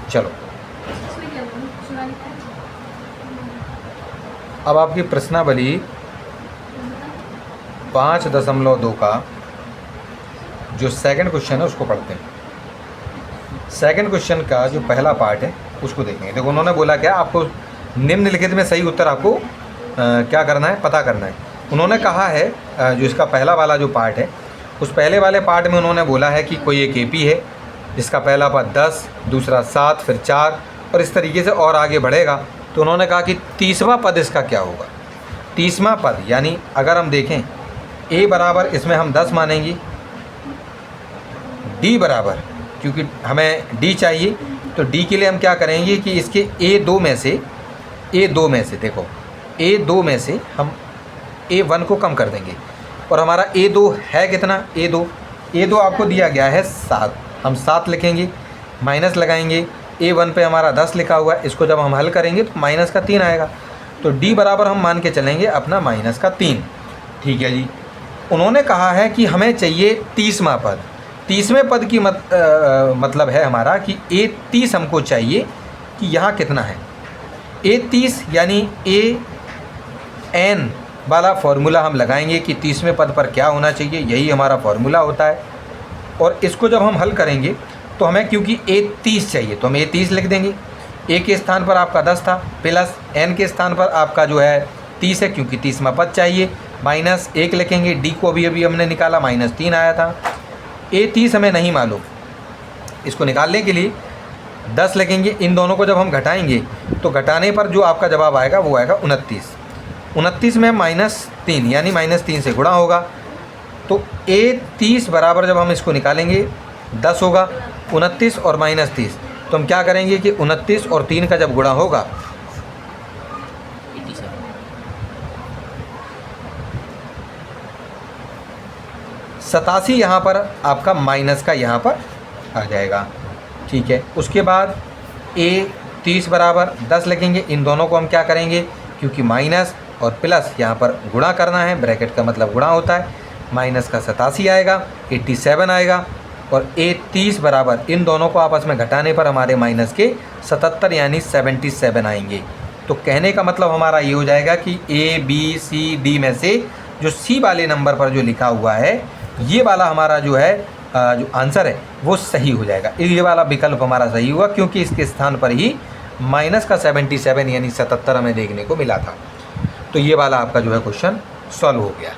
चलो अब आपकी प्रश्नावली 5.2 का जो सेकंड क्वेश्चन है उसको पढ़ते हैं। सेकंड क्वेश्चन का जो पहला पार्ट है उसको देखेंगे। देखो उन्होंने बोला क्या, आपको निम्नलिखित में सही उत्तर आपको क्या करना है, पता करना है। उन्होंने कहा है जो इसका पहला वाला जो पार्ट है, उस पहले वाले पार्ट में उन्होंने बोला है कि कोई एक एपी है जिसका पहला पद 10, दूसरा 7, फिर 4 और इस तरीके से और आगे बढ़ेगा। तो उन्होंने कहा कि 30वां पद इसका क्या होगा। 30वां पद यानी अगर हम देखें ए बराबर इसमें हम 10 मानेंगे, डी बराबर, क्योंकि हमें डी चाहिए तो डी के लिए हम क्या करेंगे कि इसके A2 में से देखो A2 में से हम A1 को कम कर देंगे और हमारा A2 है कितना, A2 आपको दिया गया है 7, हम 7 लिखेंगे, माइनस लगाएंगे। A1 पे हमारा 10 लिखा हुआ है, इसको जब हम हल करेंगे तो माइनस का 3 आएगा। तो D बराबर हम मान के चलेंगे अपना माइनस का 3। ठीक है जी। उन्होंने कहा है कि हमें चाहिए 30वां पद। 30वें पद की मतलब है हमारा कि A30 हमको चाहिए कि यहाँ कितना है। A30 यानी AN वाला फॉर्मूला हम लगाएंगे कि 30वें पद पर क्या होना चाहिए, यही हमारा फॉर्मूला होता है। और इसको जब हम हल करेंगे तो हमें क्योंकि A30 चाहिए तो हम A30 लिख देंगे। A के स्थान पर आपका 10 था, प्लस N के स्थान पर आपका जो है 30 है क्योंकि 30वां पद चाहिए, माइनस 1 लिखेंगे। D को अभी हमने निकाला, -3 आया था। A30 हमें नहीं मालूम, इसको निकालने के लिए 10 लिखेंगे। इन दोनों को जब हम घटाएंगे तो घटाने पर जो आपका जवाब आएगा वो आएगा 29 में -3 यानी -3 से गुणा होगा। तो A30 बराबर जब हम इसको निकालेंगे 10 होगा, 29 और -30, तो हम क्या करेंगे कि 29 और 3 का जब गुणा होगा 87 यहाँ पर आपका माइनस का यहाँ पर आ जाएगा। ठीक है। उसके बाद A30 बराबर 10 लिखेंगे। इन दोनों को हम क्या करेंगे, क्योंकि माइनस और प्लस यहाँ पर गुणा करना है, ब्रैकेट का मतलब गुणा होता है, माइनस का 87 आएगा, 87 आएगा। और A30 बराबर इन दोनों को आपस में घटाने पर हमारे माइनस के 77 यानी 77 आएंगे। तो कहने का मतलब हमारा ये हो जाएगा कि ABCD में से जो C वाले नंबर पर जो लिखा हुआ है ये वाला हमारा जो है जो आंसर है वो सही हो जाएगा। ये वाला विकल्प हमारा सही हुआ क्योंकि इसके स्थान पर ही माइनस का 77 यानी 77 हमें देखने को मिला था। तो ये वाला आपका जो है क्वेश्चन सॉल्व हो गया।